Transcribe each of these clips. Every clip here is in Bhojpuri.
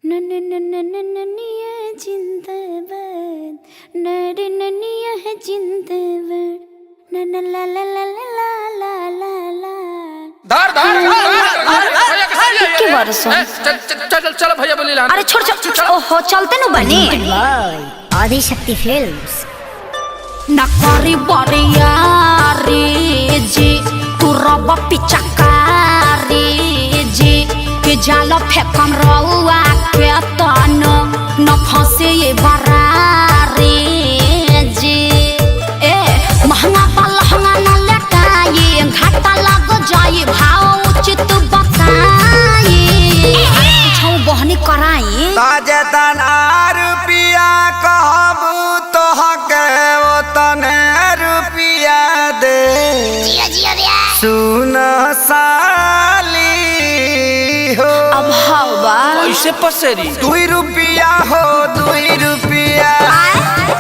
नन्निया जिंदाबाद नरे नन्निया है जिंदाबाद नन्ना ला ला ला ला ला ला ला धर के वर्षों चल चल भैया बोली ला। अरे छोड़ ओहो चलते न बने आदिशक्ति फिल्म्स नकारी बरिया रे जी तू रब पिचकारी जी के जाल फेकम रउआ के तन न फंसे ये बरारी जी ए महंगा पलहंगा न लटाई घाटा लग जाई भाव उचित बताई छौ बहनी कराई ताजतन रुपया कहब तोहके ओतने रुपया दे सुन साली हो अब हवा ऐसे पसेरी 2 रुपया हो 2 रुपया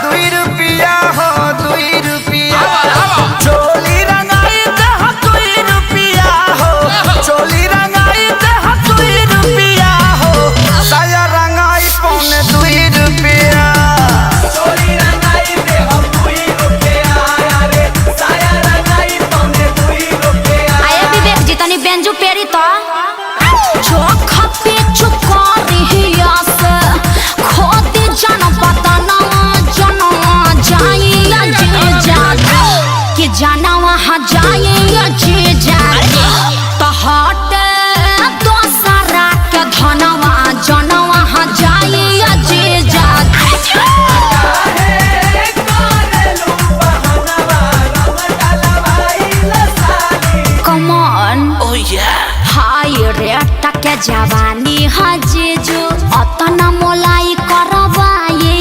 2 रुपया हो 2 रुपया चोली रंगाई दे 2 रुपया हो चोली रंगाई दे 2 रुपया हो साया रंगाई पौने 2 रुपया चोली रंगाई दे 2 रुपया रे साया रंगाई पौने 2 रुपया आया विवेक जी तनी बेंजू पेरी तो चोख पे चुकारी हिया से खोदी जन पतना जनवा जाइया जे जागे कि जाना वहाँ जाइया जे जागे तो हट दोसरा के धनवा जनवा वहाँ जाइया जे जागे Come on ओह या हाय रे टके जवानी हजेजो अतना मोलाई करवाए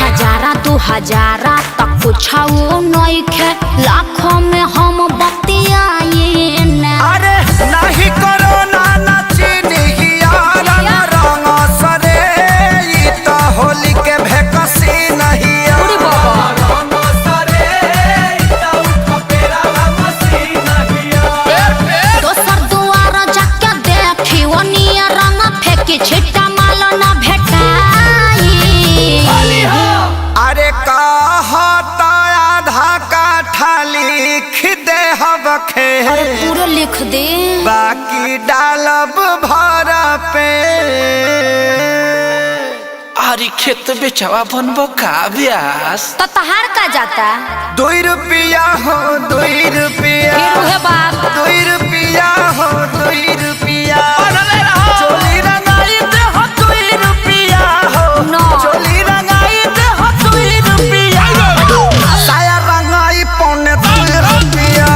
हजारा 2000 तक कुछाओ नइखे लाखों में हम बतियाए ना अरे नहीं करो ना चिन्हिया रंग सरे ई तो होली के भेकसी नहीं उड़ी बाबा रंग सरे ई तो खपेरा मसी नहीं दोसर दुआर जाके देखी ओनिया रंग फेंकी छिट्टा माल ना भेटाई अरे कहता आधा काठा लिख दे हबखे अरे पूरा लिख दे बाकी डालब भर पे आरी खेत बेचवा बनबो का ब्यास तो तहार का जाता 2 रुपया हो 2 रुपया फिर उहे बात 2 रुपया हो 2 रुपया चोली रंगाई दे हो 2 रुपया हो No. चोली रंगाई दे हो 2 रुपया साया रंगाई पौने 2 रुपया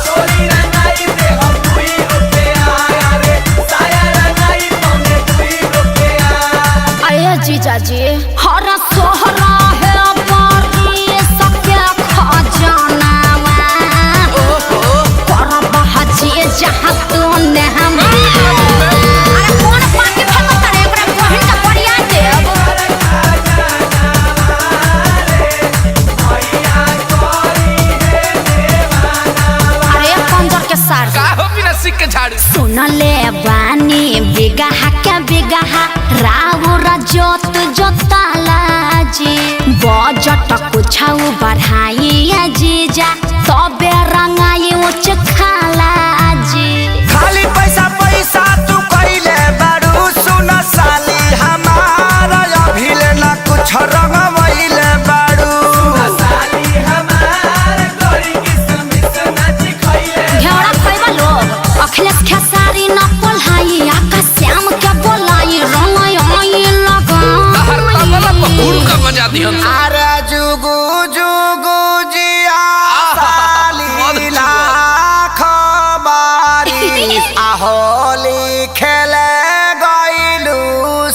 चोली रंगाई दे हो 2 रुपया रे साया रंगाई पौने 2 रुपया अरे जीजा जी हरा सोहरा है बारी सके खजाना कर बहजी जहाँ तू ने हम अरे कौन पार्टी फेंको तारे एकरा बहन का बढ़िया देव अरे कंजर के सार का हो बिना सिक के झाड़ू सुन ले बानी बिगहा के बिगहा राउर जोत जोताला जी बजट कुछाऊ बढ़ाई जीजा तबे रंगाई उच खाला जी खाली पैसा पैसा तू कइले बारू सुन साली हमारा अभिले ना कुछ रंगवइले बारू साली हमार गोरी किस्म से नाच खइले घेरा खइबा लोग अखिलेश खेसारी न पोल्हाई आकाश श्याम के बोलाई रंगाई आई हर तबला लगा गुरु का बजा दिहन अरे जुगु जुगु जिया साली लाख बारी होली खेले गइलू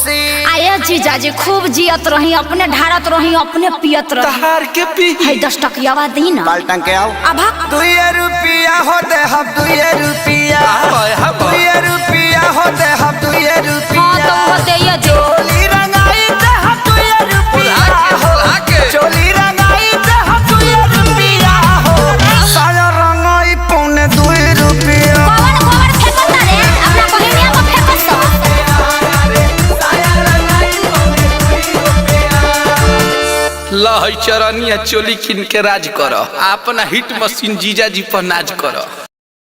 सी आये जीजा जी खूब जियत रही अपने ढारत रही अपने पियत रही तहार के पी है 10 टकियावा दी ना बाल्टन के आओ अभा 2 रुपया हो दे हम 2 रुपया 2 रुपया हो दे हम 2 हाँ रुपया तो वो दे ये दे चोली रंगाई दे हम 2 रुपया हो चोली रंगाई दे हम 2 रुपया हो साया रंगाई पौने 2 रुपया कौन फेंको तारे अपना बहिनिया को फेंको सो लहई चरनिया चोली किन के राज कर अपना हिट मशीन जीजा जी पर नाज कर।